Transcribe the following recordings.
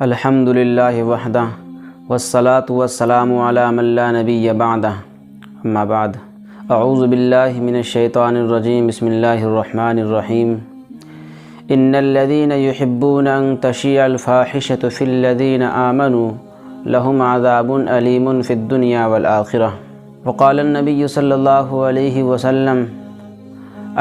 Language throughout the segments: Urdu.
الحمدللہ وحدہ والصلاة والسلام علی من لا نبی بعدہ اما بعد اعوذ باللہ من الشیطان الرجیم بسم اللہ الرحمن الرحیم ان الذین یحبون ان تشیع الفاحشة فی الذین آمنوا لهم عذاب علیم فی الدنیا والآخرہ وقال النبی صلی اللہ علیہ وسلم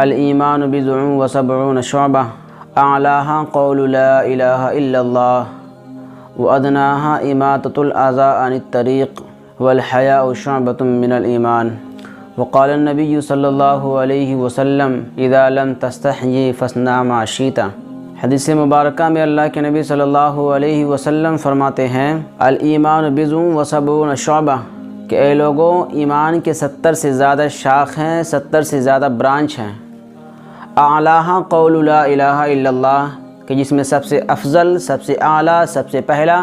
الایمان بضع وسبعون شعبہ اعلاها قول لا الہ الا اللہ وأدناها إماتة الأذى عن الطريق والحياء شعبة من الإيمان وقال النبي صلى الله عليه وسلم إذا لم تستحيي فاصنع ما شئت۔ حدیث مبارکہ میں اللہ کے نبی صلی اللہ علیہ وسلم فرماتے ہیں الایمان بضع وسبعون شعبہ کہ اے لوگوں ایمان کے 70 سے زیادہ شاخ ہیں، 70 سے زیادہ برانچ ہیں۔ اعلاها قول لا الہ الا اللہ کہ جس میں سب سے افضل، سب سے اعلیٰ، سب سے پہلا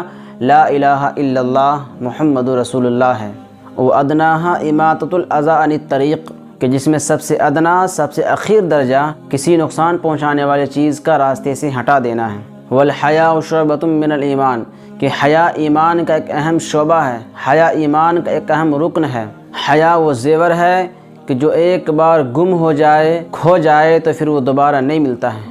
لا الہ الا اللہ محمد رسول اللہ ہے۔ وَأَدْنَاهَا إِمَاطَةُ الْأَذَى عَنِ الطَّرِيقِ کہ جس میں سب سے ادنا، سب سے اخیر درجہ کسی نقصان پہنچانے والی چیز کا راستے سے ہٹا دینا ہے۔ وَالْحَيَاءُ شُعْبَةٌ مِّنَ الْإِيمَانِ کہ حیا ایمان کا ایک اہم شعبہ ہے، حیا ایمان کا ایک اہم رکن ہے۔ حیا وہ زیور ہے کہ جو ایک بار گم ہو جائے، کھو جائے تو پھر وہ دوبارہ نہیں ملتا ہے۔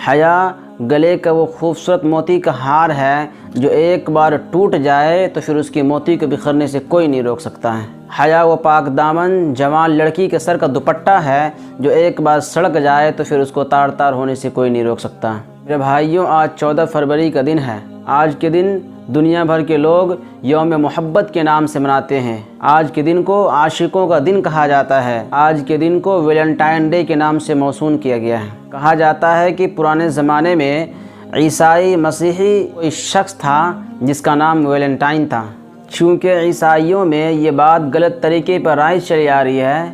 حیا گلے کا وہ خوبصورت موتی کا ہار ہے جو ایک بار ٹوٹ جائے تو پھر اس کی موتی کو بکھرنے سے کوئی نہیں روک سکتا ہے۔ حیا وہ پاک دامن جوان لڑکی کے سر کا دوپٹہ ہے جو ایک بار سڑک جائے تو پھر اس کو تار تار ہونے سے کوئی نہیں روک سکتا۔ میرے بھائیوں، آج 14 فروری کا دن ہے۔ آج کے دن دنیا بھر کے لوگ یوم محبت کے نام سے مناتے ہیں۔ آج کے دن کو عاشقوں کا دن کہا جاتا ہے۔ آج کے دن کو ویلنٹائن ڈے کے نام سے موسوم کیا گیا ہے۔ کہا جاتا ہے کہ پرانے زمانے میں عیسائی مسیحی کوئی شخص تھا جس کا نام ویلنٹائن تھا۔ چونکہ عیسائیوں میں یہ بات غلط طریقے پر رائج چلی آ رہی ہے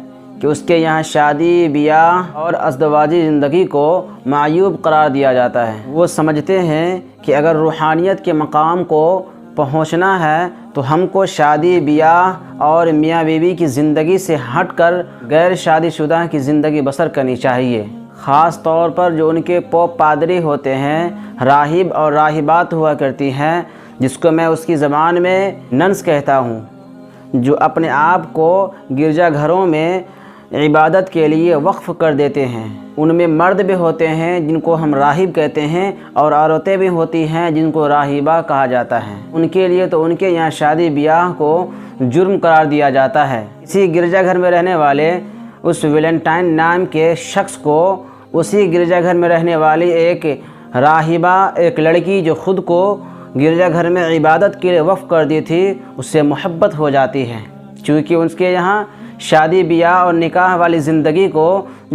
کہ اس کے یہاں شادی بیاہ اور ازدواجی زندگی کو معیوب قرار دیا جاتا ہے۔ وہ سمجھتے ہیں کہ اگر روحانیت کے مقام کو پہنچنا ہے تو ہم کو شادی بیاہ اور میاں بیوی کی زندگی سے ہٹ کر غیر شادی شدہ کی زندگی بسر کرنی چاہیے۔ خاص طور پر جو ان کے پوپ پادری ہوتے ہیں، راہب اور راہبات ہوا کرتی ہیں، جس کو میں اس کی زبان میں ننس کہتا ہوں، جو اپنے آپ کو گرجا گھروں میں عبادت کے لیے وقف کر دیتے ہیں۔ ان میں مرد بھی ہوتے ہیں جن کو ہم راہب کہتے ہیں اور عورتیں بھی ہوتی ہیں جن کو راہبہ کہا جاتا ہے۔ ان کے لیے تو ان کے یہاں شادی بیاہ کو جرم قرار دیا جاتا ہے۔ اسی گرجا گھر میں رہنے والے اس ویلنٹائن نام کے شخص کو اسی گرجا گھر میں رہنے والی ایک راہبہ، ایک لڑکی جو خود کو گرجا گھر میں عبادت کے لیے وقف کر دی تھی، اس سے محبت ہو جاتی ہے، چونکہ اس کے یہاں شادی بیاہ اور نکاح والی زندگی کو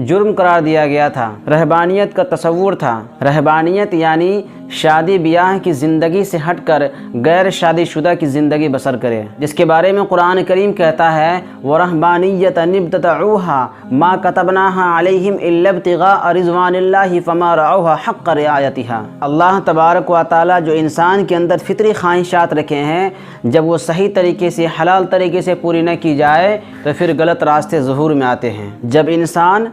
جرم قرار دیا گیا تھا۔ رہبانیت کا تصور تھا۔ رہبانیت یعنی شادی بیاہ کی زندگی سے ہٹ کر غیر شادی شدہ کی زندگی بسر کرے، جس کے بارے میں قرآن کریم کہتا ہے وَرَهْبَانِيَّةً ابْتَدَعُوهَا مَا كَتَبْنَاهَا عَلَيْهِمْ إِلَّا ابْتِغَاءَ رِضْوَانِ اللَّهِ فَمَا رَعَوْهَا حَقَّ رِعَایَتِهَا۔ اللہ تبارک و تعالیٰ جو انسان کے اندر فطری خواہشات رکھے ہیں، جب وہ صحیح طریقے سے، حلال طریقے سے پوری نہ کی جائے تو پھر غلط راستے ظہور میں آتے ہیں۔ جب انسان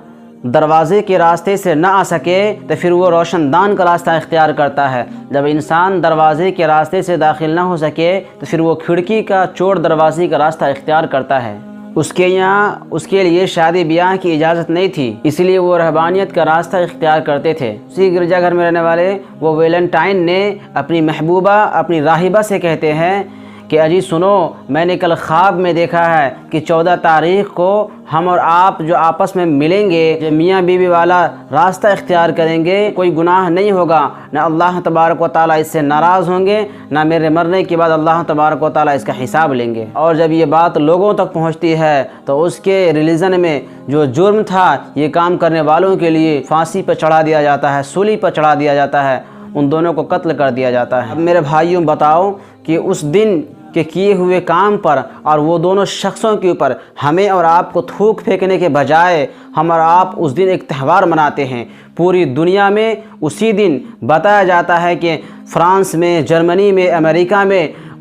دروازے کے راستے سے نہ آ سکے تو پھر وہ روشن دان کا راستہ اختیار کرتا ہے۔ جب انسان دروازے کے راستے سے داخل نہ ہو سکے تو پھر وہ کھڑکی کا چور دروازے کا راستہ اختیار کرتا ہے۔ اس کے یہاں اس کے لیے شادی بیاہ کی اجازت نہیں تھی، اس لیے وہ رہبانیت کا راستہ اختیار کرتے تھے۔ اسی گرجا گھر میں رہنے والے وہ ویلنٹائن نے اپنی محبوبہ، اپنی راہبہ سے کہتے ہیں کہ اجی سنو، میں نے کل خواب میں دیکھا ہے کہ 14 تاریخ کو ہم اور آپ جو آپس میں ملیں گے، جو میاں بیوی والا راستہ اختیار کریں گے، کوئی گناہ نہیں ہوگا، نہ اللہ تبارک و تعالیٰ اس سے ناراض ہوں گے، نہ میرے مرنے کے بعد اللہ تبارک و تعالیٰ اس کا حساب لیں گے۔ اور جب یہ بات لوگوں تک پہنچتی ہے تو اس کے ریلیجن میں جو جرم تھا، یہ کام کرنے والوں کے لیے پھانسی پر چڑھا دیا جاتا ہے، سولی پر چڑھا دیا جاتا ہے، ان دونوں کو قتل کر دیا جاتا ہے۔ اب میرے بھائیوں بتاؤ کہ اس دن کے کیے ہوئے کام پر اور وہ دونوں شخصوں کے اوپر ہمیں اور آپ کو تھوک پھینکنے کے بجائے ہم اور آپ اس دن ایک تہوار مناتے ہیں۔ پوری دنیا میں اسی دن بتایا جاتا ہے کہ فرانس میں، جرمنی میں، امریکہ میں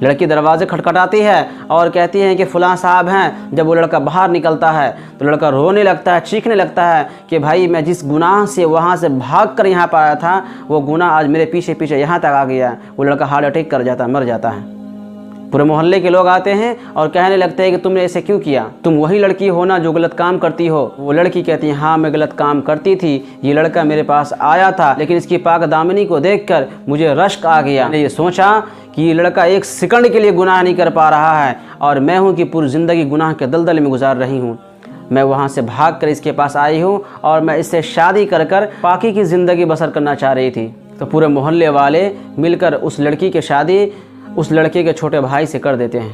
لڑکی دروازے کھٹکھٹاتی ہے اور کہتی ہے کہ فلاں صاحب ہیں۔ جب وہ لڑکا باہر نکلتا ہے تو لڑکا رونے لگتا ہے، چیخنے لگتا ہے کہ بھائی میں جس گناہ سے وہاں سے بھاگ کر یہاں پر آیا تھا وہ گناہ آج میرے پیچھے پیچھے یہاں تک آ گیا ہے۔ وہ لڑکا ہارٹ اٹیک کر جاتا ہے، مر جاتا ہے۔ پورے محلے کے لوگ آتے ہیں اور کہنے لگتے ہیں کہ تم نے ایسے کیوں کیا؟ تم وہی لڑکی ہو نا جو غلط کام کرتی ہو؟ وہ لڑکی کہتی ہے ہاں میں غلط کام کرتی تھی، یہ لڑکا میرے پاس آیا تھا لیکن اس کی پاک دامنی کو دیکھ کر مجھے رشک آ گیا۔ میں نے یہ سوچا کہ یہ لڑکا ایک سیکنڈ کے لیے گناہ نہیں کر پا رہا ہے اور میں ہوں کہ پوری زندگی گناہ کے دلدل میں گزار رہی ہوں۔ میں وہاں سے بھاگ کر اس کے پاس آئی ہوں اور میں اس سے شادی کر کر پاکی کی زندگی بسر کرنا چاہ رہی تھی۔ تو پورے محلے والے مل کر اس لڑکی کی شادی اس لڑکے کے چھوٹے بھائی سے کر دیتے ہیں،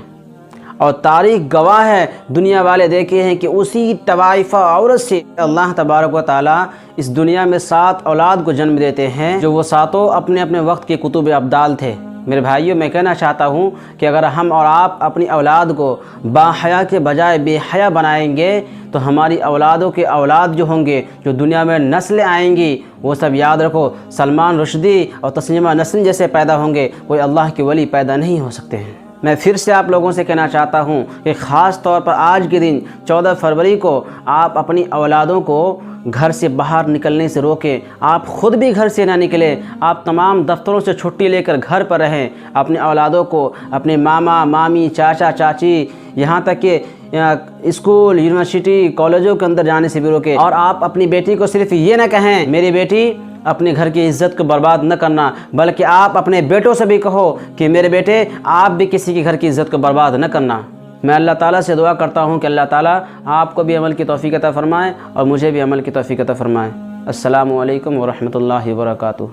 اور تاریخ گواہ ہے، دنیا والے دیکھے ہیں کہ اسی طوائفہ عورت سے اللہ تبارک و تعالیٰ اس دنیا میں 7 اولاد کو جنم دیتے ہیں، جو وہ 7 اپنے اپنے وقت کے کتب ابدال تھے۔ میرے بھائیوں، میں کہنا چاہتا ہوں کہ اگر ہم اور آپ اپنی اولاد کو باحیا کے بجائے بے حیا بنائیں گے تو ہماری اولادوں کے اولاد جو ہوں گے، جو دنیا میں نسلیں آئیں گی، وہ سب یاد رکھو سلمان رشدی اور تسلیمہ نسرین جیسے پیدا ہوں گے، کوئی اللہ کے ولی پیدا نہیں ہو سکتے ہیں۔ میں پھر سے آپ لوگوں سے کہنا چاہتا ہوں کہ خاص طور پر آج کے دن 14 فروری کو آپ اپنی اولادوں کو گھر سے باہر نکلنے سے روکیں۔ آپ خود بھی گھر سے نہ نکلیں، آپ تمام دفتروں سے چھٹی لے کر گھر پر رہیں۔ اپنے اولادوں کو اپنے ماما مامی چاچا چاچی یہاں تک کہ اسکول یونیورسٹی کالجوں کے اندر جانے سے بھی روکیں۔ اور آپ اپنی بیٹی کو صرف یہ نہ کہیں میری بیٹی اپنے گھر کی عزت کو برباد نہ کرنا، بلکہ آپ اپنے بیٹوں سے بھی کہو کہ میرے بیٹے آپ بھی کسی کے گھر کی عزت کو برباد نہ کرنا۔ میں اللہ تعالیٰ سے دعا کرتا ہوں کہ اللہ تعالیٰ آپ کو بھی عمل کی توفیق عطا فرمائے اور مجھے بھی عمل کی توفیق عطا فرمائے۔ السلام علیکم ورحمۃ اللہ وبرکاتہ۔